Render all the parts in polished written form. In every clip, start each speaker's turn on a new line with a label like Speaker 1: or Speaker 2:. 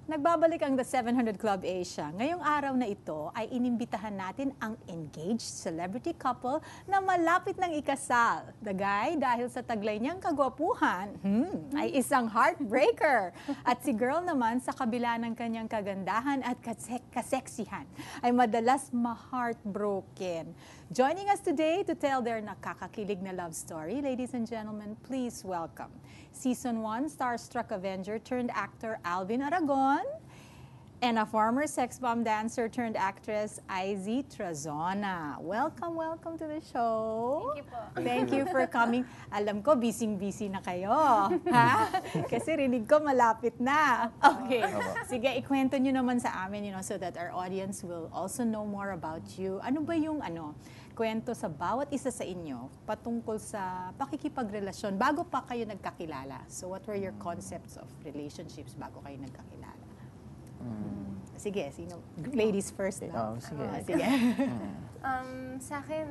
Speaker 1: Nagbabalik ang The 700 Club Asia. Ngayong araw na ito ay inimbitahan natin ang engaged celebrity couple na malapit ng ikasal. The guy, dahil sa taglay niyang kagwapuhan, ay isang heartbreaker. At si girl naman, sa kabila ng kanyang kagandahan at kaseksihan, ay madalas ma-heartbroken. Joining us today to tell their nakakakilig na love story, ladies and gentlemen, please welcome Season 1 starstruck Avenger turned actor Alvin Aragon and a former sex bomb dancer turned actress Izzy Trazona. Welcome, welcome to the show.
Speaker 2: Thank you po.
Speaker 1: Thank you for coming. Alam ko, busy-busy na kayo. Ha? Kasi rinig ko malapit na. Okay. Sige, ikwento nyo naman sa amin, so that our audience will also know more about you. Ano ba yung kwento sa bawat isa sa inyo patungkol sa pakikipagrelasyon bago pa kayo nagkakilala? So what were your concepts of relationships bago kayo nagkakilala? Sige, sino? Ladies first.
Speaker 3: Sige.
Speaker 1: Sige.
Speaker 2: Sa akin,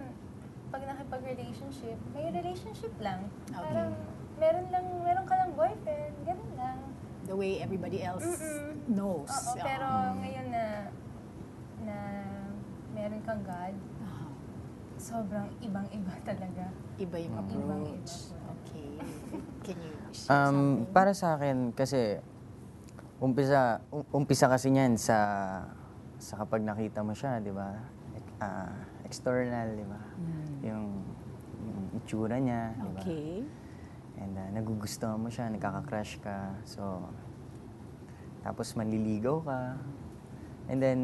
Speaker 2: pag nakipag-relationship, may relationship lang.
Speaker 1: Okay.
Speaker 2: Parang meron ka lang boyfriend, ganun lang.
Speaker 1: The way everybody else knows.
Speaker 2: Oo, pero ngayon na meron kang God, sobrang ibang-iba talaga.
Speaker 1: Iba yung
Speaker 2: Ibang-iba.
Speaker 1: approach. Okay. Can you share something?
Speaker 3: Para sa akin, kasi umpisa kasi niyan sa kapag nakita mo siya, di ba? External, di ba? Yung itsura niya, di ba?
Speaker 1: Okay.
Speaker 3: And nagugustuhan mo siya, nagkaka-crush ka. So, tapos manliligaw ka. And then,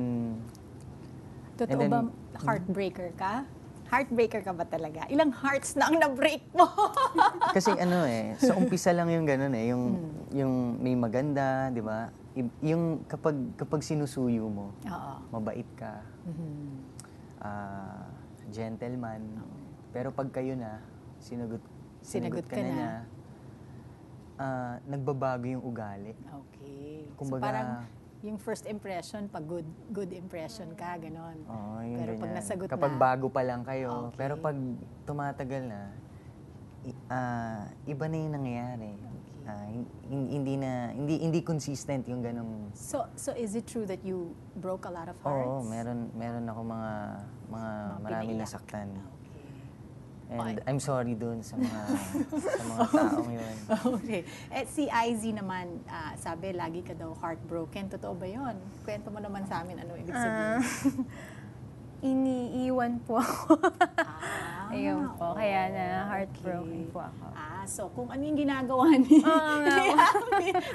Speaker 1: Totoo ba heartbreaker ka? Heartbreaker ka ba talaga? Ilang hearts na ang na-break mo?
Speaker 3: kasi sa umpisa lang yung gano'n yung may maganda, di ba? Yung kapag sinusuyo mo,
Speaker 1: Oo.
Speaker 3: mabait ka, gentleman. Pero pag kayo na, sinagot ka na niya, nagbabago yung ugali.
Speaker 1: Okay. So
Speaker 3: Kumbaga,
Speaker 1: parang yung first impression, pag good impression ka, ganon.
Speaker 3: Oo, yung
Speaker 1: Pero pag
Speaker 3: ganyan.
Speaker 1: nasagot
Speaker 3: Kapag
Speaker 1: na,
Speaker 3: bago pa lang kayo,
Speaker 1: Okay.
Speaker 3: pero pag tumatagal na, iba na yung nangyayari. Hindi consistent yung ganong.
Speaker 1: So is it true that you broke a lot of hearts?
Speaker 3: Oo, meron ako mga maraming
Speaker 1: pinaiyak.
Speaker 3: nasaktan.
Speaker 1: Okay.
Speaker 3: And I'm sorry dun sa mga taong yun.
Speaker 1: Okay. Si Izzy naman, sabi lagi ka daw heartbroken. Totoo ba yun? Kwento mo naman sa amin ano ibig sabihin.
Speaker 2: Iniiwan po ako. Ayun po,
Speaker 1: okay.
Speaker 2: kaya na heartbroken po ako.
Speaker 1: So kung ano yung ginagawa ni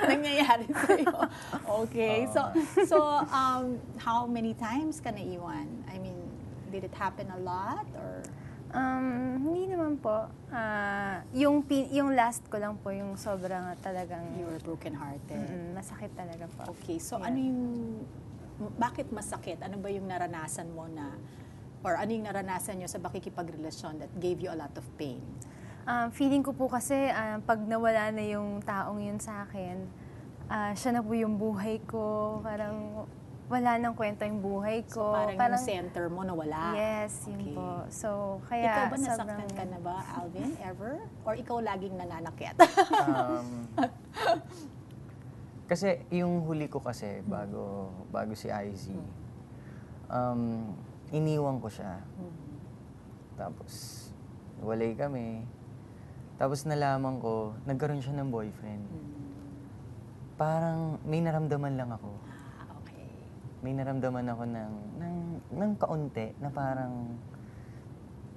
Speaker 1: nangyayari sa'yo. Okay. So how many times ka naiwan? I mean, did it happen a lot or?
Speaker 2: Hindi naman po. Yung last ko lang po, yung sobrang talagang
Speaker 1: You were broken-hearted.
Speaker 2: masakit talaga po.
Speaker 1: Okay, so
Speaker 2: Yeah.
Speaker 1: ano yung, bakit masakit? Ano ba yung naranasan mo na, or ano yung naranasan nyo sa pakikipagrelasyon that gave you a lot of pain?
Speaker 2: Feeling ko po kasi pag nawala na yung taong yun sa akin, siya na po yung buhay ko. Parang wala nang kwento yung buhay ko.
Speaker 1: So parang yung center mo nawala?
Speaker 2: Yes, yun
Speaker 1: Okay.
Speaker 2: po. So, kaya
Speaker 1: Ikaw ba nasaktan
Speaker 2: sobrang-
Speaker 1: ka na ba, Alvin, ever? Or ikaw laging nananakit?
Speaker 3: Kasi yung huli ko kasi bago si Izzy, iniwan ko siya. Tapos walay kami. Tapos nalaman ko, nagkaroon siya ng boyfriend. Parang may naramdaman lang ako.
Speaker 1: Okay.
Speaker 3: May naramdaman ako ng kaunti na parang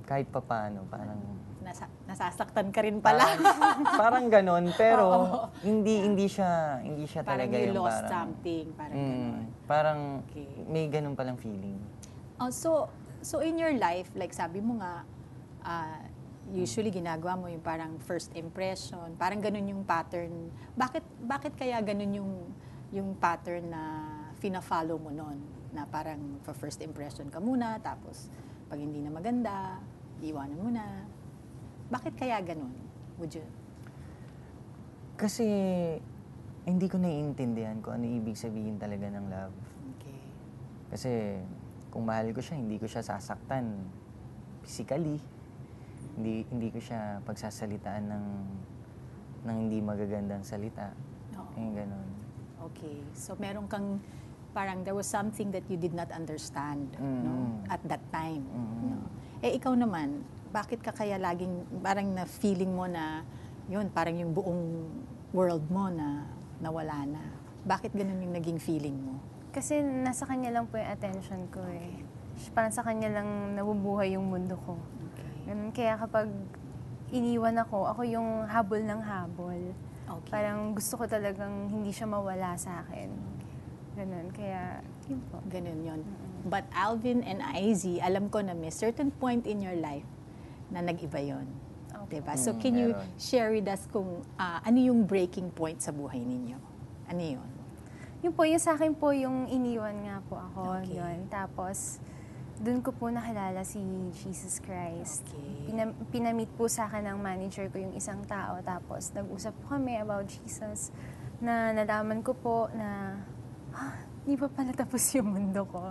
Speaker 3: kahit papano, parang
Speaker 1: Nasasaktan ka rin pala.
Speaker 3: parang ganon, pero hindi siya
Speaker 1: Parang
Speaker 3: talaga
Speaker 1: you
Speaker 3: yung
Speaker 1: lost
Speaker 3: parang
Speaker 1: something. Parang ganun.
Speaker 3: parang
Speaker 1: Okay.
Speaker 3: may ganon palang feeling.
Speaker 1: So in your life, like sabi mo nga, usually ginagawa mo yung parang first impression, parang ganun yung pattern. Bakit kaya ganun yung pattern na fina-follow mo nun? Na parang for first impression ka muna, tapos pag hindi na maganda, iwanan mo na. Bakit kaya ganun? Would you?
Speaker 3: Kasi hindi ko naiintindihan kung ano ibig sabihin talaga ng love.
Speaker 1: Okay.
Speaker 3: Kasi kung mahal ko siya, hindi ko siya sasaktan physically. Hindi ko siya pagsasalitaan ng hindi magagandang salita.
Speaker 1: Oo.
Speaker 3: Yung ganon.
Speaker 1: Okay. So meron kang parang there was something that you did not understand no at that time. No? Eh ikaw naman, bakit ka kaya laging parang na feeling mo na yun, parang yung buong world mo na nawala na? Bakit ganun yung naging feeling mo?
Speaker 2: Kasi nasa kanya lang po yung attention ko eh. Parang sa kanya lang nabubuhay yung mundo ko.
Speaker 1: Okay.
Speaker 2: Ganun, kaya kapag iniwan ako yung habol ng habol.
Speaker 1: Okay.
Speaker 2: Parang gusto ko talagang hindi siya mawala sa akin. Ganun, kaya yun po.
Speaker 1: Ganun yun. But Alvin and Izzy, alam ko na may certain point in your life na nag-iba yun.
Speaker 2: Okay.
Speaker 1: Diba? So can you
Speaker 3: Meron.
Speaker 1: share with us kung ano yung breaking point sa buhay ninyo? Ano yun?
Speaker 2: Yun po, yung sa akin po, yung iniwan nga po ako.
Speaker 1: Okay.
Speaker 2: Yun. Tapos, dun ko po nakilala si Jesus Christ.
Speaker 1: Okay.
Speaker 2: Pinamit po sa akin ng manager ko yung isang tao. Tapos, nag-usap po kami about Jesus. Na nalaman ko po na, hindi pa pala tapos yung mundo ko.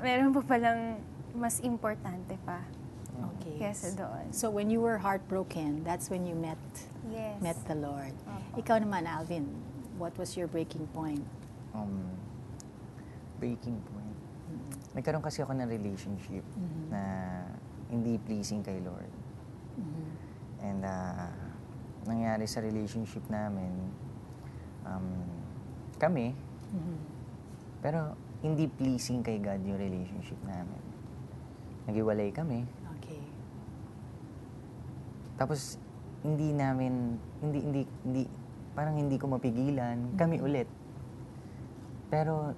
Speaker 2: Meron pa palang mas importante pa
Speaker 1: Okay.
Speaker 2: kesa doon.
Speaker 1: So when you were heartbroken, that's when you met
Speaker 2: Yes.
Speaker 1: the Lord.
Speaker 2: Opo.
Speaker 1: Ikaw naman, Alvin, what was your breaking point?
Speaker 3: Breaking point. Nagkaroon kasi ako ng relationship na hindi pleasing kay Lord. And nangyari sa relationship namin, kami, pero hindi pleasing kay God yung relationship namin. Naghiwalay kami.
Speaker 1: Okay.
Speaker 3: Tapos parang hindi ko mapigilan, kami ulit. Pero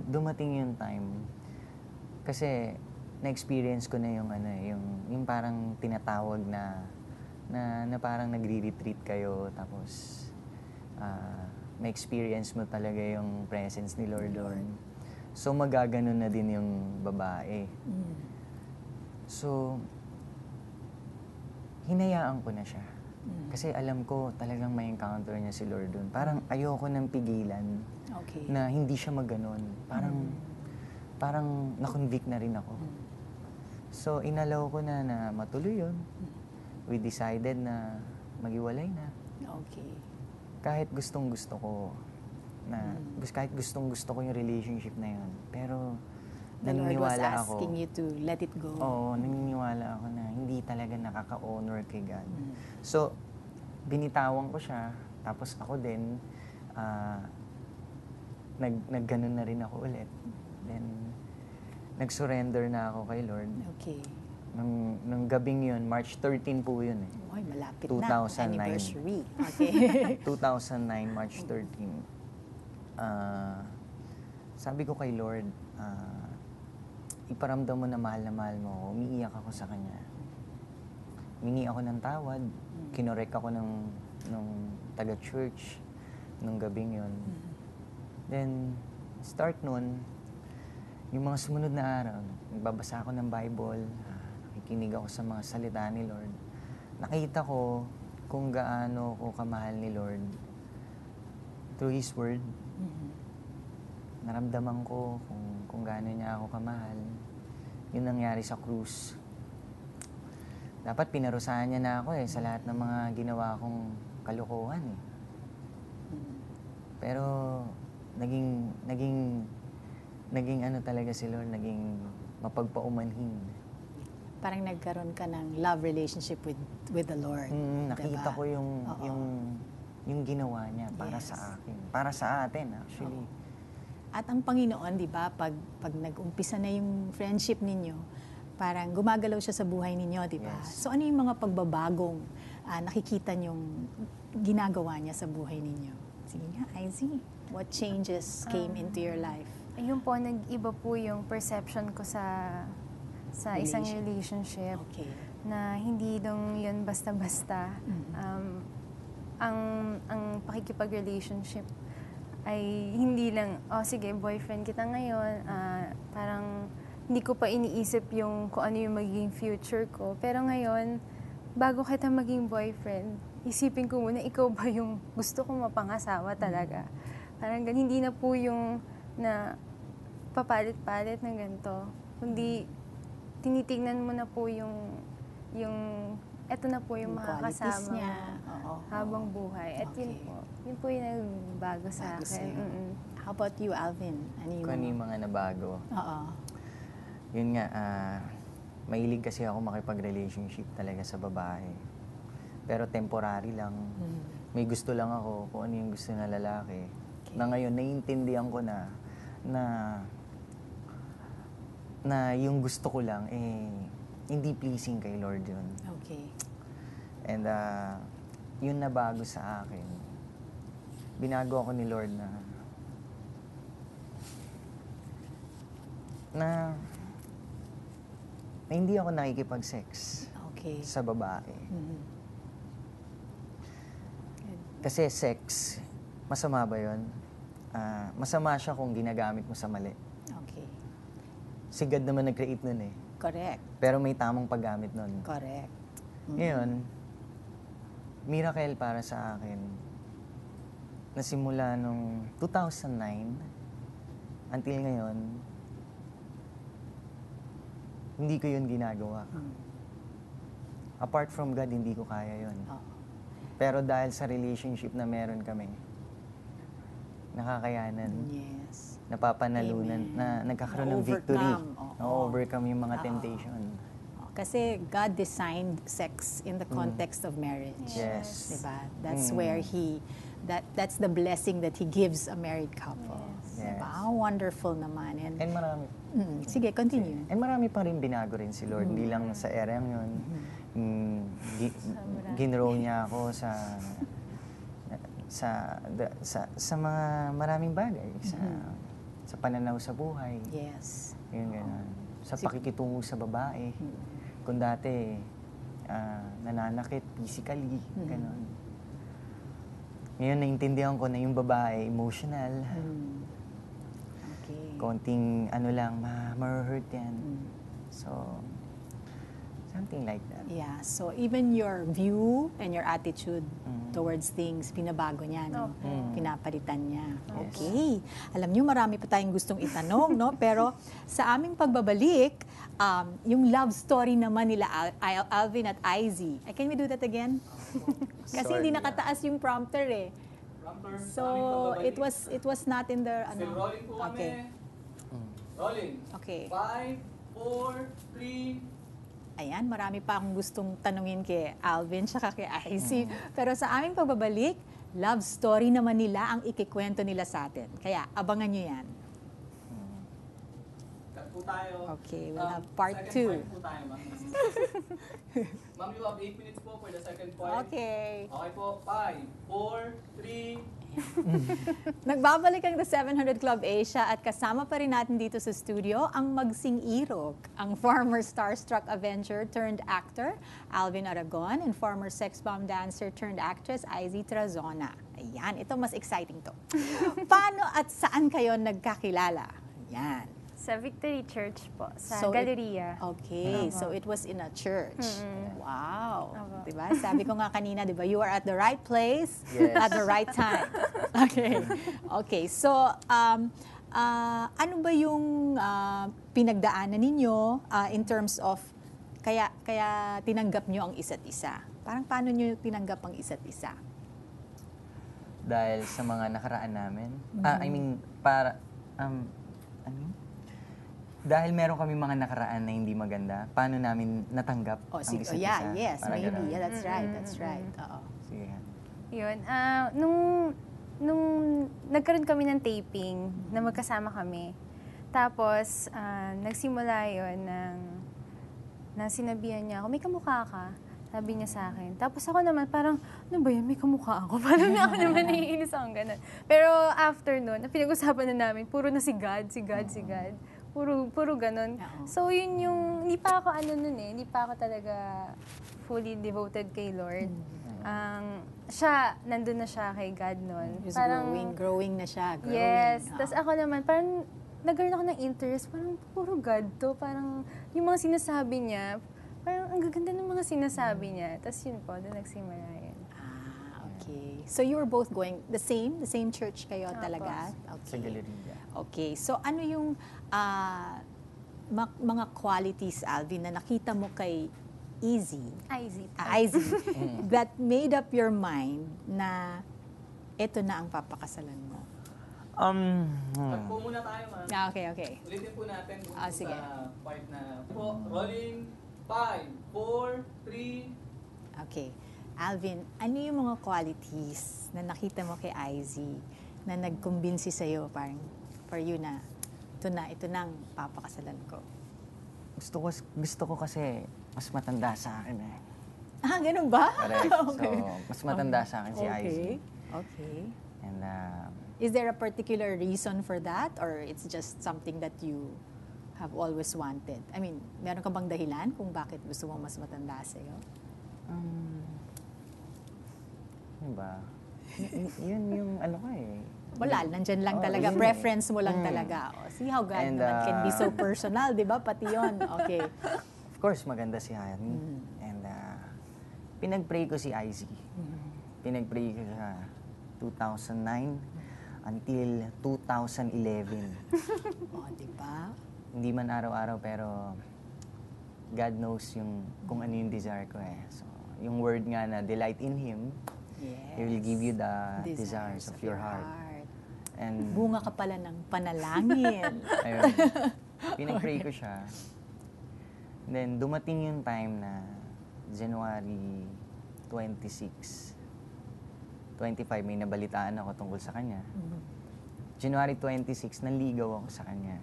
Speaker 3: dumating yung time kasi na-experience ko na yung parang tinatawag na parang nagre-retreat kayo tapos ma-experience mo talaga yung presence ni Lord doon. So magaganon na din yung babae. So hinayaan ko na siya. Kasi alam ko talagang may encounter niya si Lord doon. Parang ayoko nang pigilan
Speaker 1: Okay.
Speaker 3: na hindi siya maganon. Parang na-convict na rin ako. So inalaw ko na matuloy yun. We decided na maghiwalay na.
Speaker 1: Okay.
Speaker 3: Kahit gustong-gusto ko kahit gustong-gusto ko yung relationship na yun. Pero
Speaker 1: The Lord was
Speaker 3: naniniwala ako.
Speaker 1: asking you to let it go.
Speaker 3: Oo, naniniwala ako na hindi talaga nakaka-honor kay God. So, binitawan ko siya, tapos ako din, nagganon na rin ako ulit. Then, nag-surrender na ako kay Lord.
Speaker 1: Okay.
Speaker 3: Nung gabing yun, March 13 po yun eh.
Speaker 1: Oy, malapit
Speaker 3: 2009.
Speaker 1: na. Anniversary. Okay.
Speaker 3: 2009, March 13. Sabi ko kay Lord, iparamdam mo na mahal mo ako. Umiiyak ako sa Kanya. Mingi ako ng tawad. Kinorek ako ng taga-church nung gabing yun. Then, start nun, yung mga sumunod na araw, nagbabasa ako ng Bible, nakikinig ako sa mga salita ni Lord. Nakita ko kung gaano ko kamahal ni Lord through His Word. Naramdaman ko kung gaano niya ako kamahal. Yun nangyari sa krus. Dapat pinarusahan niya na ako sa lahat ng mga ginawa kong kalokohan Pero naging ano talaga si Lord, naging mapagpaumanhin.
Speaker 1: Parang nagkaroon ka ng love relationship with the Lord.
Speaker 3: Nakita
Speaker 1: diba?
Speaker 3: ko yung ginawa niya para
Speaker 1: Yes.
Speaker 3: sa akin. Para sa atin, actually.
Speaker 1: At ang Panginoon, di ba, pag nag-umpisa na yung friendship ninyo, parang gumagalaw siya sa buhay ninyo, di ba?
Speaker 3: Yes.
Speaker 1: So ano yung mga pagbabagong nakikita niyong ginagawa niya sa buhay ninyo? Sige nga, Izzy, what changes came into your life?
Speaker 2: Ayun po, nag-iba po yung perception ko sa isang relationship.
Speaker 1: Okay.
Speaker 2: Na hindi dong yun basta-basta. Ang pakikipag-relationship ay hindi lang, sige, boyfriend kita ngayon, parang hindi ko pa iniisip kung ano yung magiging future ko. Pero ngayon, bago kita maging boyfriend, isipin ko muna, ikaw ba yung gusto kong mapangasawa talaga? Parang hindi na po yung na papalit-palit ng ganito. Kundi tinitingnan mo na po yung eto na po yung
Speaker 1: qualities
Speaker 2: makakasama
Speaker 1: niya.
Speaker 2: mo
Speaker 1: Oo.
Speaker 2: habang buhay. At
Speaker 1: Okay.
Speaker 2: yun po yung nagbago sa
Speaker 1: Bago
Speaker 2: akin.
Speaker 1: sa'yo.
Speaker 2: Mm-mm.
Speaker 1: How about you, Alvin? Ano yung
Speaker 3: Kung ano yung mga nabago.
Speaker 1: Oo.
Speaker 3: Yun nga, mahilig kasi ako makipag-relationship talaga sa babae. Pero temporary lang. May gusto lang ako kung ano yung gusto na lalaki.
Speaker 1: Okay.
Speaker 3: Na ngayon, naiintindihan ko na yung gusto ko lang, hindi pleasing kay Lord yun.
Speaker 1: Okay.
Speaker 3: And yun na bago sa akin. Binago ako ni Lord na hindi ako nakikipag-sex
Speaker 1: Okay.
Speaker 3: sa babae.
Speaker 1: Mhm.
Speaker 3: Kasi sex, masama ba yun? Masama siya kung ginagamit mo sa mali.
Speaker 1: Okay.
Speaker 3: Si God naman nag-create nun eh.
Speaker 1: Correct.
Speaker 3: Pero may tamang paggamit nun.
Speaker 1: Correct.
Speaker 3: Ngayon, miracle para sa akin, nasimula nung 2009 until ngayon, hindi ko yun ginagawa. Apart from God, hindi ko kaya yun.
Speaker 1: Oo.
Speaker 3: Pero dahil sa relationship na meron kami, nakakayanan,
Speaker 1: Yes.
Speaker 3: napapanalunan,
Speaker 1: Amen.
Speaker 3: na nagkakaroon ng
Speaker 1: Na-overcome.
Speaker 3: victory.
Speaker 1: Oo.
Speaker 3: Na-overcome yung mga
Speaker 1: Oo.
Speaker 3: temptation.
Speaker 1: Kasi God designed sex in the context of marriage.
Speaker 3: Yes.
Speaker 1: Diba? That's where that's the blessing that He gives a married couple.
Speaker 3: Yes.
Speaker 1: Diba? How wonderful naman. And
Speaker 3: marami,
Speaker 1: sige, continue.
Speaker 3: and marami pa rin binago rin si Lord. Hindi lang sa erang yun. Ginrow niya ako sa mga maraming bagay. Sa pananaw sa buhay.
Speaker 1: Yes.
Speaker 3: Yun, gano'n. Sa pakikitungo sa babae. Kung dati, nananakit physically, gano'n. Ngayon, naintindihan ko na yung babae, emotional.
Speaker 1: Okay.
Speaker 3: Konting lang, ma-hurt yan. So, something like that.
Speaker 1: Yeah, so even your view and your attitude towards things, pinabago niya, no? Pinapalitan niya. Okay. Alam niyo, marami pa tayong gustong itanong, no? Pero sa aming pagbabalik, yung love story naman nila Alvin at Izzy. Can we do that again? Kasi
Speaker 3: Sorry,
Speaker 1: hindi nakataas yung prompter eh. So, it was not in the,
Speaker 4: Rolling po kami.
Speaker 1: Okay.
Speaker 4: Rolling.
Speaker 1: Okay.
Speaker 4: 5, 4, 3.
Speaker 1: Ayan, marami pa akong gustong tanungin kay Alvin tsaka kay Izzy. Pero sa aming pagbabalik, love story naman nila ang ikikwento nila sa atin. Kaya abangan nyo yan.
Speaker 4: Cut po tayo.
Speaker 1: Okay, we'll have part
Speaker 4: Second
Speaker 1: 2.
Speaker 4: part po tayo, ma'am. Ma'am, you have 8 minutes po for the second part.
Speaker 1: Okay.
Speaker 4: Okay po. 5, 4, 3.
Speaker 1: Nagbabalik ang The 700 Club Asia at kasama pa rin natin dito sa studio ang magsing-irog, ang former Starstruck Avenger turned actor, Alvin Aragon, and former sex bomb dancer turned actress, Izzy Trazona. Ayan, ito mas exciting to. Paano at saan kayo nagkakilala? Yan.
Speaker 2: Sa Victory Church po, sa
Speaker 1: So,
Speaker 2: Galleria.
Speaker 1: Okay, so it was in a church. Wow.
Speaker 2: Opo.
Speaker 1: Diba? Sabi ko nga kanina, diba, you are at the right place
Speaker 3: Yes.
Speaker 1: at the right time. Okay. Okay, so ano ba yung pinagdaanan ninyo in terms of kaya tinanggap nyo ang isa't isa? Parang paano nyo tinanggap ang isa't isa?
Speaker 3: Dahil sa mga nakaraan namin. Dahil meron kami mga nakaraan na hindi maganda, paano namin natanggap ang
Speaker 1: sige.
Speaker 3: isa't
Speaker 1: Yeah,
Speaker 3: isa?
Speaker 1: yes,
Speaker 3: Parang
Speaker 1: maybe.
Speaker 3: ganun.
Speaker 1: Yeah, that's right. That's right. Oo.
Speaker 3: Sige.
Speaker 2: Yun. Nung nagkaroon kami ng taping na magkasama kami, tapos nagsimula yun na sinabihan niya ako, may kamukha ka. Sabi niya sa akin. Tapos ako naman, parang, ano ba yan, may kamukha ako. Parang ako naman naiinis akong ganun. Pero after nun, pinag-usapan na namin, puro na si God. Puro ganun.
Speaker 1: Oo.
Speaker 2: So yun yung, hindi pa ako hindi pa ako talaga fully devoted kay Lord. Nandun na siya kay God nun.
Speaker 1: Just growing na siya. Growing.
Speaker 2: Yes.
Speaker 1: Oo.
Speaker 2: Tapos ako naman, parang nagkaroon ako ng interest, parang puro God to. Parang yung mga sinasabi niya, parang ang gaganda ng mga sinasabi niya. Tapos yun po, doon nagsimula yun.
Speaker 1: Okay. So you were both going the same church kayo
Speaker 2: Opo.
Speaker 1: talaga?
Speaker 3: Sa Galleria.
Speaker 1: Okay. So ano yung mga qualities, Alvin, na nakita mo kay easy,
Speaker 2: Easy.
Speaker 1: easy, that made up your mind na ito na ang papakasalan mo?
Speaker 4: Cut po muna tayo, ma'am.
Speaker 1: Okay.
Speaker 4: Ulitin po natin dun po
Speaker 1: Sige.
Speaker 4: sa part na po. Rolling 5, 4, 3.
Speaker 1: Okay. Alvin, ano yung mga qualities na nakita mo kay Izzy na nagkumbinsi sa'yo, parang for you na ito na ang papakasalan ko?
Speaker 3: Gusto ko kasi mas matanda sa akin eh.
Speaker 1: Ah, ganun ba?
Speaker 3: Correct.
Speaker 1: Okay.
Speaker 3: So, mas matanda sa akin si Izzy.
Speaker 1: Okay.
Speaker 3: And
Speaker 1: Is there a particular reason for that, or it's just something that you have always wanted? I mean, meron ka bang dahilan kung bakit gusto mo mas matanda sa'yo?
Speaker 3: ano ba? Yun yung ano ko eh.
Speaker 1: Wala, nandyan lang talaga.
Speaker 3: yun eh.
Speaker 1: Preference mo lang talaga. Oh, see how God
Speaker 3: And,
Speaker 1: naman can be so personal, di ba? Pati yun. Okay.
Speaker 3: Of course, maganda si Harry. And pinag-pray ko si Izzy. Pinag-pray ko siya 2009 until 2011.
Speaker 1: Oh, di ba?
Speaker 3: Hindi man araw-araw pero God knows kung ano yung desire ko eh. So, yung word nga na delight in Him,
Speaker 1: Yes.
Speaker 3: He will give you the desires of your heart. And
Speaker 1: Bunga ka pala ng panalangin.
Speaker 3: ayun, pinag-pray ko siya. Then dumating yung time na January 26, 25, may nabalitaan ako tungkol sa kanya. January 26, naligaw ako sa kanya.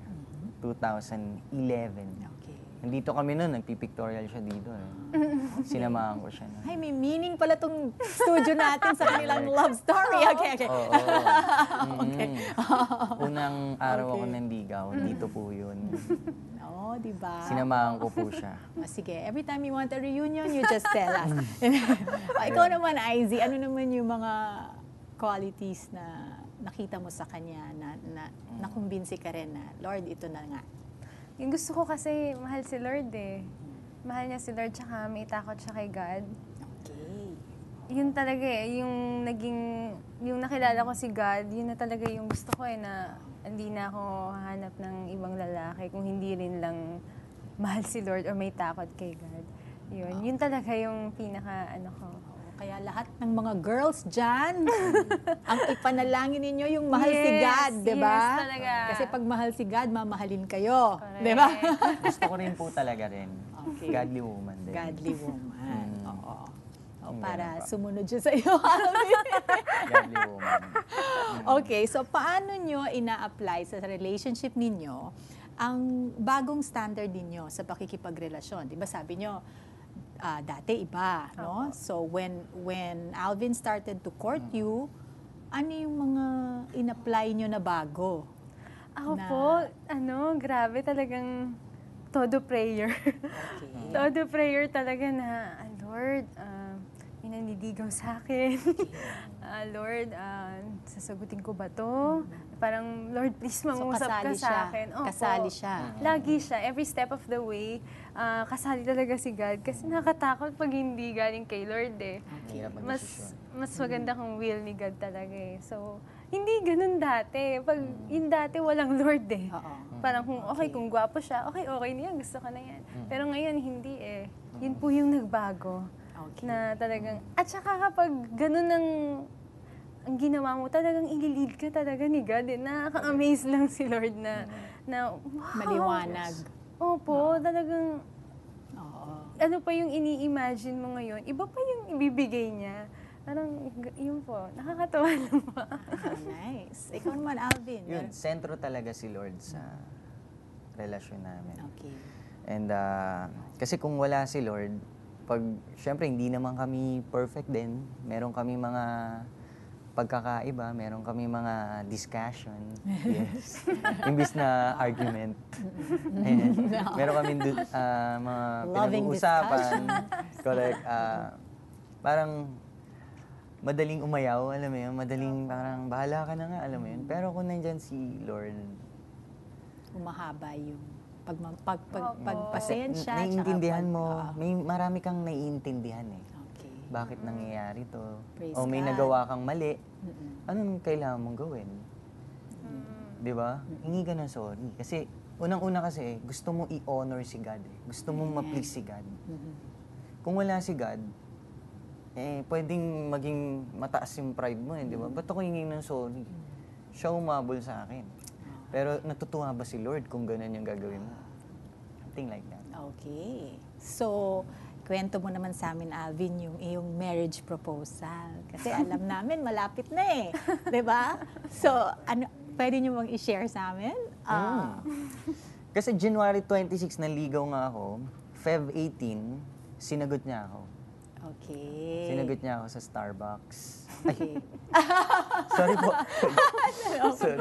Speaker 3: 2011.
Speaker 1: Okay.
Speaker 3: Nandito kami noon, nagpipictorial siya dito. Sinamahan ko siya. nun.
Speaker 1: Ay, may meaning pala tong studio natin sa kanilang love story. Okay.
Speaker 3: Oo. Unang araw ako
Speaker 1: Okay.
Speaker 3: nanligaw, dito po yun.
Speaker 1: Oo, di ba?
Speaker 3: Sinamahan ko po siya.
Speaker 1: Sige, every time you want a reunion, you just tell us. Ikaw naman, Izzy, ano naman yung mga qualities na nakita mo sa kanya na nakumbinsi ka rin na, Lord, ito na nga.
Speaker 2: Yung gusto ko kasi, mahal si Lord eh. Mahal niya si Lord, tsaka may takot siya kay God.
Speaker 1: Okay.
Speaker 2: Yun talaga eh, yung nakilala ko si God, yun na talaga yung gusto ko eh, na hindi na ako hahanap ng ibang lalaki kung hindi rin lang mahal si Lord or may takot kay God. Yun talaga yung pinaka ko.
Speaker 1: Kaya lahat ng mga girls dyan, ang ipanalangin ninyo yung mahal si
Speaker 2: Yes,
Speaker 1: God, di ba?
Speaker 2: yes talaga.
Speaker 1: Kasi pag mahal si God, mamahalin kayo.
Speaker 2: Correct.
Speaker 1: Di ba?
Speaker 3: Gusto ko rin po talaga rin.
Speaker 1: Okay.
Speaker 3: Godly woman din.
Speaker 1: Godly woman. Oo.
Speaker 3: Yung
Speaker 1: Para
Speaker 3: ganun pa.
Speaker 1: sumunod siya sa iyo.
Speaker 3: Godly woman.
Speaker 1: Okay, so paano nyo ina-apply sa relationship ninyo ang bagong standard ninyo sa pakikipagrelasyon? Di ba sabi nyo, dati iba, no? So when Alvin started to court you, ano yung mga in-apply nyo na bago?
Speaker 2: Ako
Speaker 1: Na-
Speaker 2: po, grabe talagang todo prayer.
Speaker 1: Okay.
Speaker 2: Todo prayer talaga na, Lord, may nanlidigaw sa akin. Lord, sasagutin ko ba to? Parang, Lord, please mangusap ka sa akin. Opo.
Speaker 1: Kasali siya.
Speaker 2: Lagi siya, every step of the way, kasali talaga si God. Kasi nakatakot pag hindi galing kay Lord eh.
Speaker 3: Hirap
Speaker 2: Mas
Speaker 3: mag-desisyon.
Speaker 2: mas maganda kung will ni God talaga eh. So, hindi ganun dati. Pag yung dati walang Lord eh.
Speaker 1: Oo.
Speaker 2: Parang kung gwapo siya, okay na yan, gusto ka na yan. Pero ngayon, hindi eh. Yun po yung nagbago.
Speaker 1: Okay.
Speaker 2: Na talagang, at saka kapag ganun ang ginawa mo, talagang ililid ka talaga ni God eh. Nakaka-amaze lang si Lord na wow.
Speaker 1: Maliwanag.
Speaker 2: Opo, talagang
Speaker 1: Oo.
Speaker 2: ano pa yung ini-imagine mo ngayon, iba pa yung ibibigay niya. Parang, yun po, nakakatawa lang po.
Speaker 1: Nice. Ikaw naman, Alvin.
Speaker 3: Yun, sentro talaga si Lord sa relasyon namin.
Speaker 1: Okay.
Speaker 3: And kasi kung wala si Lord, syempre hindi naman kami perfect din. Meron kami mga pagkakaiba, meron kami mga discussion. Yes. Imbis na argument. Ayan. Meron kami mga
Speaker 1: Loving
Speaker 3: pinag-uusapan. Correct. Parang madaling umayaw, alam mo yun? Madaling parang bahala ka na nga, alam mo yun? Pero kung nandyan si Lord,
Speaker 1: Umahaba yung pagpasensya.
Speaker 3: naiintindihan
Speaker 1: tsaka
Speaker 3: mo,
Speaker 1: oo.
Speaker 3: may marami kang naiintindihan eh.
Speaker 1: Okay.
Speaker 3: Bakit nangyayari to?
Speaker 1: Praise
Speaker 3: O may
Speaker 1: God.
Speaker 3: nagawa kang mali,
Speaker 1: Mm-mm.
Speaker 3: anong kailangan mong gawin? Di ba? Hingi ka ng sorry. Kasi, unang-una kasi, gusto mo i-honor si God eh. Gusto mong ma-please si God.
Speaker 1: Mhm.
Speaker 3: kung wala si God, pwedeng maging mataas yung pride mo di ba? Ba't ako hingin ng sorry? Siya umabol sa akin. Pero natutuwa ba si Lord kung ganun yung gagawin mo? Something like that.
Speaker 1: Okay. So, kwento mo naman sa amin, Alvin, yung iyong marriage proposal. Kasi alam namin, malapit na eh. 'Di ba? So, pwede niyo bang i-share sa amin?
Speaker 3: Kasi January 26 naligaw nga ako, Feb 18, sinagot niya ako.
Speaker 1: Okay.
Speaker 3: Sinagot niya ako sa Starbucks.
Speaker 1: Okay.
Speaker 3: Sorry po. Sorry.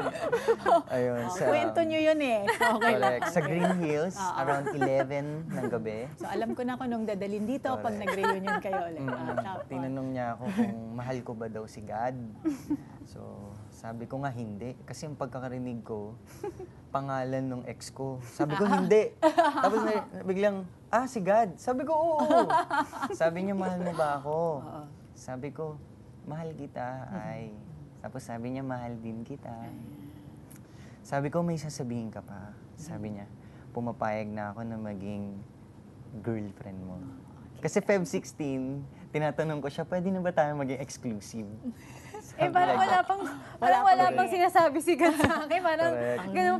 Speaker 3: Ayun.
Speaker 1: Kwento niyo yun eh. So, okay lang.
Speaker 3: Correct. Sa Green Hills, around 11 ng gabi.
Speaker 1: So, alam ko na kung nung dadalhin dito pag nag-reunion kayo ulit. Tapos.
Speaker 3: Tinanong niya ako kung mahal ko ba daw si God. So, sabi ko nga hindi. Kasi yung pagkakarinig ko, pangalan ng ex ko. Sabi ko hindi. Tapos biglang, si God. Sabi ko, oo. Sabi niya, mahal mo ba ako? Sabi ko, mahal kita, ay. Tapos sabi niya, mahal din kita. Sabi ko, may sasabihin ka pa. Sabi niya, pumapayag na ako na maging girlfriend mo. Kasi Feb 16, tinatanong ko siya, pwede na ba tayo maging exclusive?
Speaker 2: Parang wala pang sinasabi si God sa akin. Parang, ganun,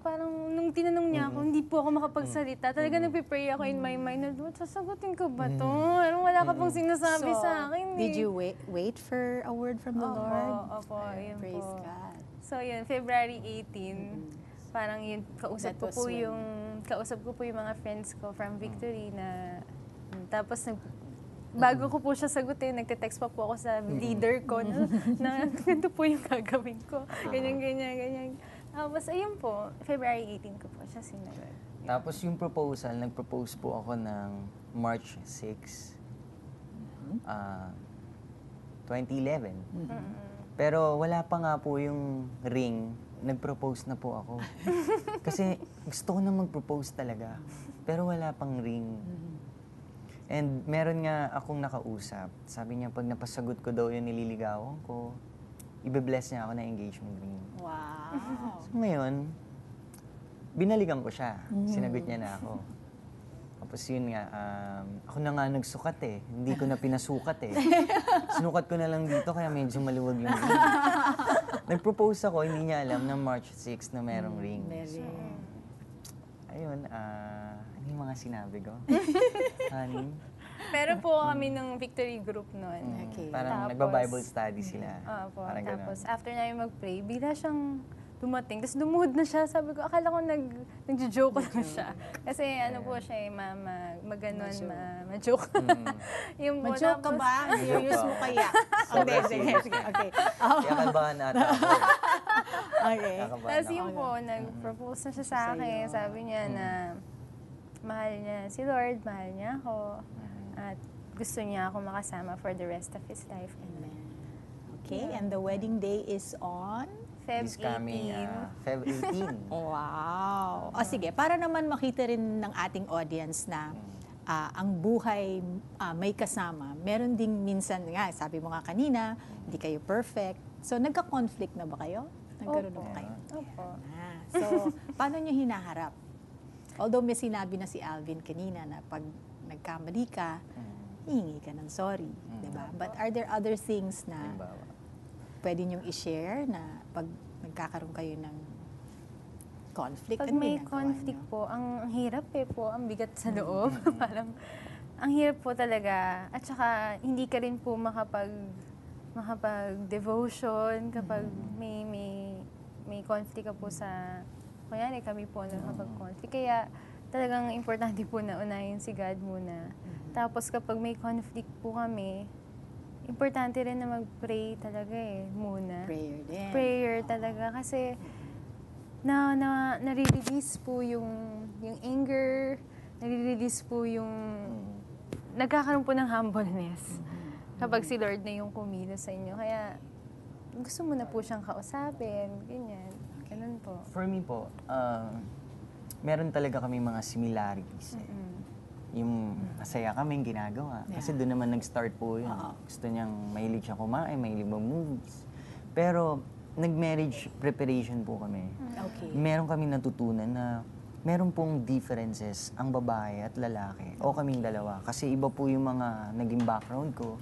Speaker 2: parang nung tinanong niya ako, hindi po ako makapagsalita. Talaga nagpipray ako in my mind, sasagutin ko ba to? Parang wala ka pang sinasabi sa akin.
Speaker 1: Did you wait for a word from the Lord?
Speaker 2: Opo, yun
Speaker 1: Praise
Speaker 2: po.
Speaker 1: God.
Speaker 2: So yun, February 18, parang yun, kausap ko po yung mga friends ko from Victory na, tapos bago ko po siya sagutin, nagte-text pa po ako sa leader ko na ganito po yung gagawin ko. Ganyan. Tapos ayun po, February 18 ko po siya sinagot.
Speaker 3: Tapos yung proposal, nag-propose po ako ng March 6, 2011. Pero wala pa nga po yung ring, nag-propose na po ako. Kasi gusto ko na mag-propose talaga, pero wala pang ring. And meron nga akong nakausap. Sabi niya, pag napasagot ko daw yung nililigawan ko, ibe-bless niya ako na engagement ring.
Speaker 1: Wow.
Speaker 3: So ngayon, binalikan ko siya. Sinagot niya na ako. Tapos yun nga, ako na nga nagsukat eh. Hindi ko na pinasukat eh. Sinukat ko na lang dito kaya medyo maluwag yung ring. Nag-propose ako, hindi niya alam na March 6 na merong ring. So, ayun, ano yung mga sinabi ko? Honey?
Speaker 2: Pero po kami ng Victory Group noon.
Speaker 1: Okay.
Speaker 3: Parang
Speaker 2: Tapos,
Speaker 3: nagba-Bible study sila.
Speaker 2: Opo.
Speaker 3: Parang
Speaker 2: Tapos
Speaker 3: ganun.
Speaker 2: after namin mag-pray, bigla siyang dumating. Tapos lumuhod na siya. Sabi ko, akala ko nag-joke lang siya. Kasi ano po siya eh, ma-ganon, ma-joke. Yung po,
Speaker 1: Ma-joke ka ba? Serious mo kaya?
Speaker 3: Sobra
Speaker 1: Sige. Okay.
Speaker 3: Kaya kalbahan ata ako.
Speaker 1: Okay.
Speaker 3: Kakabahan
Speaker 2: tapos
Speaker 3: ako.
Speaker 2: yun po, nag-propose na siya sa akin. Sabi niya na mahal niya si Lord, mahal niya ako. At gusto niya ako makasama for the rest of his life.
Speaker 1: Amen. Okay, and the wedding day is on?
Speaker 2: Feb
Speaker 3: This coming
Speaker 2: 18.
Speaker 3: Feb 18.
Speaker 1: Wow. O sige, para naman makita rin ng ating audience na ang buhay may kasama. Meron ding minsan nga, sabi mo nga kanina, hindi kayo perfect. So, nagka-conflict na ba kayo? Nagkaroon na ba kayo?
Speaker 2: Opo.
Speaker 1: So, paano nyo hinaharap? Although may sinabi na si Alvin kanina na pag nagkamali ka, hihingi ka ng sorry. Diba? But are there other things na
Speaker 3: Halimbawa.
Speaker 1: pwede nyong i-share na pag nagkakaroon kayo ng conflict?
Speaker 2: Pag
Speaker 1: ano
Speaker 2: may
Speaker 1: ginagawa
Speaker 2: conflict
Speaker 1: nyo?
Speaker 2: po, ang hirap po, ang bigat sa loob. Parang, ang hirap po talaga. At saka, hindi ka rin po makapag-devotion kapag may conflict ka po sa, kunyari kami po nakapag-conflict. Kaya, talagang importante po na unahin si God muna. Tapos kapag may conflict po kami, importante rin na mag-pray talaga muna.
Speaker 1: Prayer din.
Speaker 2: Prayer talaga kasi nare-release po yung anger, nare-release po yung nagkakaroon po ng humbleness kapag si Lord na yung kumilos sa inyo. Kaya gusto mo na po siyang kausapin, ganyan. Ganun po.
Speaker 3: For me po, meron talaga kami mga similarities. Yung masaya kaming ginagawa. Kasi doon naman nag-start po yun. Gusto niyang mahilig siya kumain, mahilig mag-movies. Pero nag-marriage preparation po kami.
Speaker 1: Okay.
Speaker 3: Meron kami natutunan na meron pong differences ang babae at lalaki o kaming dalawa. Kasi iba po yung mga naging background ko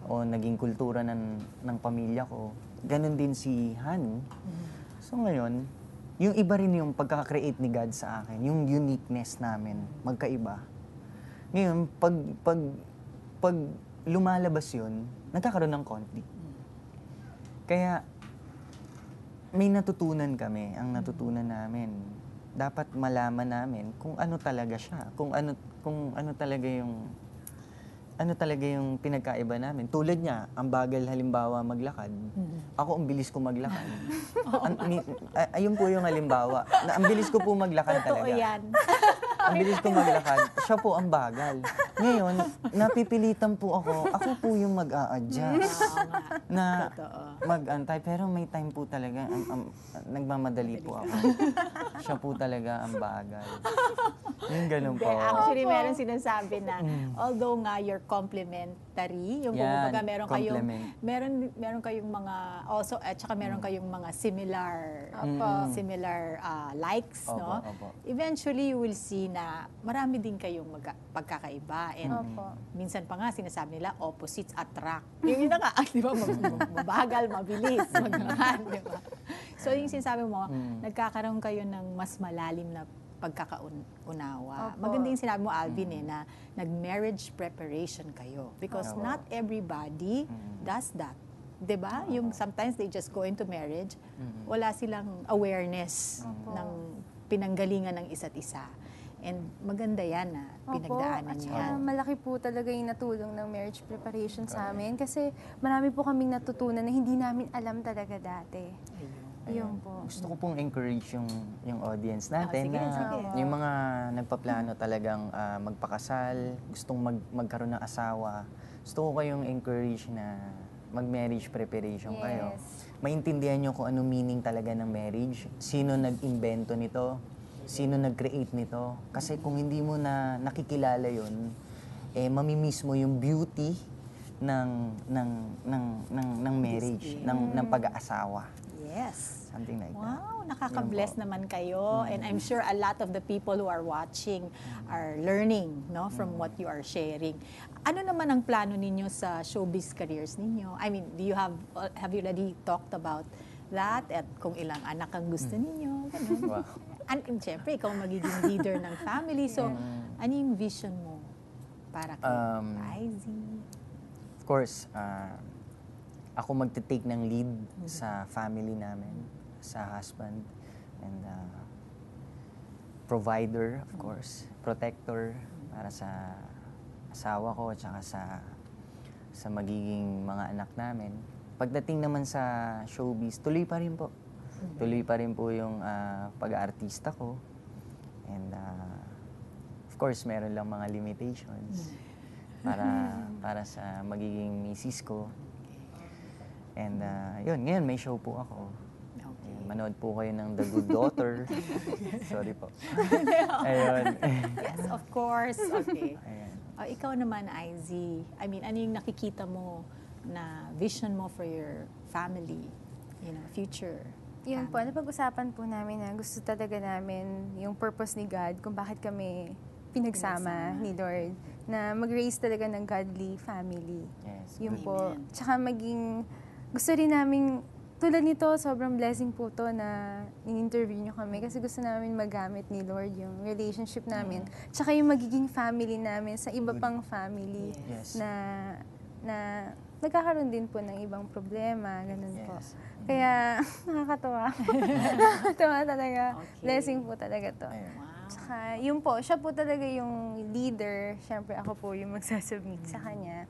Speaker 3: o naging kultura ng pamilya ko. Ganon din si Hanu. So ngayon, yung iba rin yung pagkaka-create ni God sa akin, yung uniqueness namin, magkaiba. Ngayon, pag lumalabas yun, nagkakaroon ng conflict. Kaya, may natutunan kami. Ang natutunan namin, dapat malaman namin kung ano talaga siya, kung ano talaga yung pinagkaiba namin. Tulad niya, ang bagal halimbawa maglakad. Ako, ang bilis ko maglakad. Ayun po yung halimbawa. Ang bilis ko po maglakad
Speaker 1: Totoo
Speaker 3: talaga.
Speaker 1: yan.
Speaker 3: Ang bilis ko maglakad. Siya po ang bagal. Ngayon, napipilitan po ako po yung mag-a-adjust.
Speaker 1: Oo nga.
Speaker 3: Na
Speaker 1: Totoo.
Speaker 3: mag-antay. Pero may time po talaga, nagmamadali po ako. Siya po talaga ang bagal. Yung ganun
Speaker 1: Hindi,
Speaker 3: po.
Speaker 1: actually, meron sinasabi na, although nga you're complementary, yung
Speaker 3: Yan,
Speaker 1: kumbaga
Speaker 3: complement.
Speaker 1: meron kayong mga, also, at saka meron kayong mga similar, similar likes,
Speaker 3: Opo,
Speaker 1: no?
Speaker 3: opo.
Speaker 1: Eventually, you will see na marami din kayong pagkakaiba. And
Speaker 2: Opo.
Speaker 1: minsan pa nga, sinasabi nila, opposites attract. Yun na nga, di ba? Mabagal, mabilis, magmahal, di ba? So, yung sinasabi mo, nagkakaroon kayo ng mas malalim na pagkakaunawa.
Speaker 2: Opo.
Speaker 1: Maganda yung sinabi mo, Alvin, na nag-marriage preparation kayo. Because
Speaker 3: Opo.
Speaker 1: not everybody does that. 'Di ba? Yung sometimes they just go into marriage, wala silang awareness ng pinanggalingan ng isa't isa. And maganda yan na pinagdaanan
Speaker 2: At
Speaker 1: niyo
Speaker 2: saka
Speaker 1: yan.
Speaker 2: malaki po talaga yung natulong ng marriage preparation sa amin kasi marami po kaming natutunan na hindi namin alam talaga dati. Yun po.
Speaker 3: Gusto ko pong encourage yung audience natin
Speaker 1: sige,
Speaker 3: na
Speaker 1: sige.
Speaker 3: yung mga nagpaplano talagang magpakasal, gustong magkaroon ng asawa. Gusto ko kayong encourage na mag-marriage preparation kayo.
Speaker 2: Yes.
Speaker 3: Maintindihan nyo kung ano meaning talaga ng marriage, sino nag-invento nito, sino nag-create nito. Kasi kung hindi mo na nakikilala yun, mamimiss mo yung beauty ng marriage, ng pag-aasawa.
Speaker 1: Yes.
Speaker 3: Something like that.
Speaker 1: Wow, nakaka-bless
Speaker 3: Yun po.
Speaker 1: naman kayo. And I'm sure a lot of the people who are watching are learning, no, from what you are sharing. Ano naman ang plano ninyo sa showbiz careers ninyo? I mean, have you already talked about that? At kung ilang anak ang gusto ninyo? Ganun.
Speaker 3: Wow.
Speaker 1: And siyempre, ikaw magiging leader ng family. So, ano yung vision mo para kay Izzy?
Speaker 3: Of course, ako magte-take ng lead sa family namin, sa husband, and provider, of course, protector para sa asawa ko at saka sa magiging mga anak namin. Pagdating naman sa showbiz, tuloy pa rin po. Tuloy pa rin po yung pag-aartista ko. And of course, meron lang mga limitations para sa magiging misis ko. And yun, ngayon may show po ako.
Speaker 1: Okay.
Speaker 3: Manood po kayo ng The Good Daughter. Sorry po. Ayun.
Speaker 1: Yes, of course. Okay.
Speaker 3: Ayan.
Speaker 1: Ikaw naman, Izzy, I mean, ano yung nakikita mo na vision mo for your family, future?
Speaker 2: Yun po, napag-usapan po namin na gusto talaga namin yung purpose ni God kung bakit kami pinagsama ni Lord na mag-raise talaga ng godly family.
Speaker 3: Yes.
Speaker 2: Yun
Speaker 1: Amen.
Speaker 2: po. Tsaka gusto rin namin, tulad nito, sobrang blessing po to na in-interview nyo kami kasi gusto namin magamit ni Lord yung relationship namin. Tsaka yung magiging family namin sa iba pang family
Speaker 3: Yes.
Speaker 2: na nagkakaroon din po ng ibang problema, ganun po.
Speaker 3: Yes.
Speaker 2: Kaya nakakatuwa. Nakakatuwa talaga.
Speaker 1: Okay.
Speaker 2: Blessing po talaga to.
Speaker 3: Ayun.
Speaker 1: Wow.
Speaker 2: Tsaka yun po, siya po talaga yung leader. Siyempre ako po yung magsasubmit sa kanya.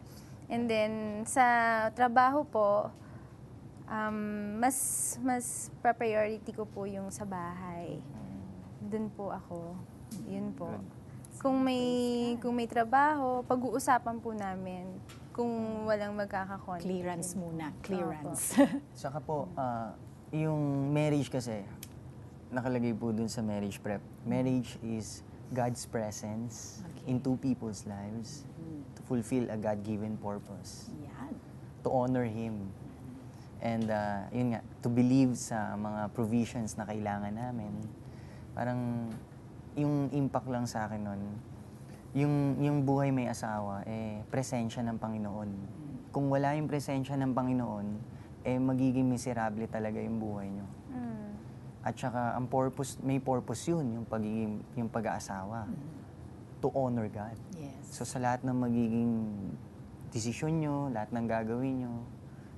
Speaker 2: And then sa trabaho po, mas priority ko po yung sa bahay. Doon po ako. Yun po. Kung may trabaho, pag-uusapan po namin kung walang magkakakonflict.
Speaker 1: Clearance muna. Clearance.
Speaker 3: Saka po, yung marriage kasi, nakalagay po dun sa marriage prep. Marriage is God's presence in two people's lives to fulfill a God-given purpose.
Speaker 1: Yan.
Speaker 3: To honor Him. And yun nga, to believe sa mga provisions na kailangan namin. Parang yung impact lang sa akin nun, yung buhay may asawa, presensya ng Panginoon. Kung wala yung presensya ng Panginoon, magiging miserable talaga yung buhay nyo. At saka, may purpose yun, yung pag-aasawa. To honor God.
Speaker 1: Yes.
Speaker 3: So sa lahat ng magiging desisyon nyo, lahat ng gagawin nyo,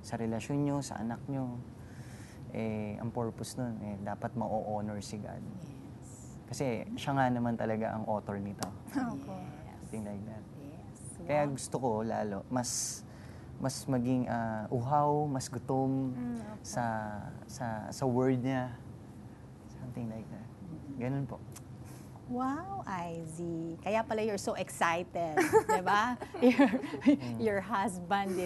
Speaker 3: sa relasyon nyo, sa anak nyo, ang purpose nun, dapat ma-honor si God.
Speaker 1: Yes.
Speaker 3: Kasi siya nga naman talaga ang author nito.
Speaker 2: Opo.
Speaker 3: Something like that.
Speaker 1: Yes.
Speaker 3: Kaya gusto ko lalo, mas maging uhaw, mas gutom sa word niya. Something like that. Ganun po.
Speaker 1: Wow, Izzy. Kaya pala you're so excited, di ba? Your husband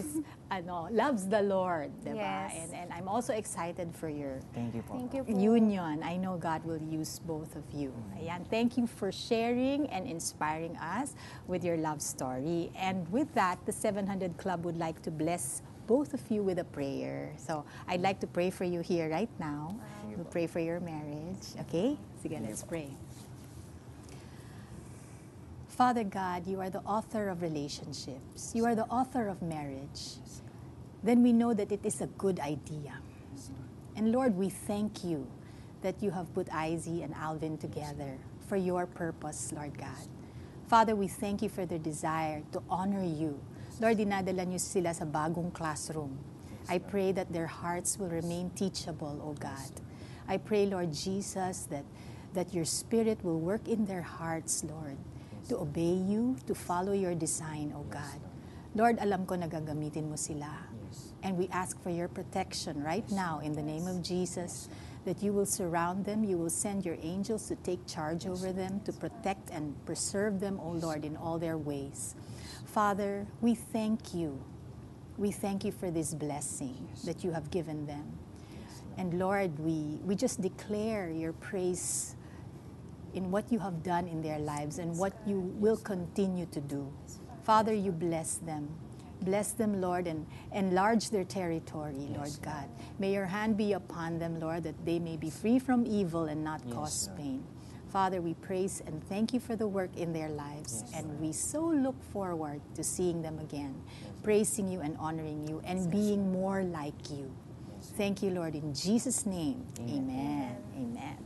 Speaker 1: loves the Lord, di ba?
Speaker 2: Yes.
Speaker 1: And I'm also excited for your
Speaker 3: Thank you po.
Speaker 2: Thank you po.
Speaker 1: union. I know God will use both of you. Ayan, thank you for sharing and inspiring us with your love story. And with that, the 700 Club would like to bless both of you with a prayer. So, I'd like to pray for you here right now. We'll pray for your marriage. Okay? Sige, let's pray. Father God, you are the author of relationships. You are the author of marriage. Then we know that it is a good idea. And Lord, we thank you that you have put Izzy and Alvin together for your purpose, Lord God. Father, we thank you for their desire to honor you. Lord, dinadala niyo sila sa bagong classroom. I pray that their hearts will remain teachable, O God. I pray, Lord Jesus, that your Spirit will work in their hearts, Lord, to obey you, to follow your design, O God. Lord, alam ko na gagamitin mo sila. And we ask for your protection right now in the name of Jesus, that you will surround them, you will send your angels to take charge over them, to protect and preserve them, O Lord, in all their ways. Father, we thank you. We thank you for this blessing that you have given them. And Lord, we just declare your praise in what you have done in their lives and what you will continue to do. Father, you bless them. Bless them, Lord, and enlarge their territory, Lord God. May your hand be upon them, Lord, that they may be free from evil and not cause pain. Father, we praise and thank you for the work in their lives, and we so look forward to seeing them again, praising you and honoring you and being more like you. Thank you, Lord, in Jesus' name. Amen. Amen.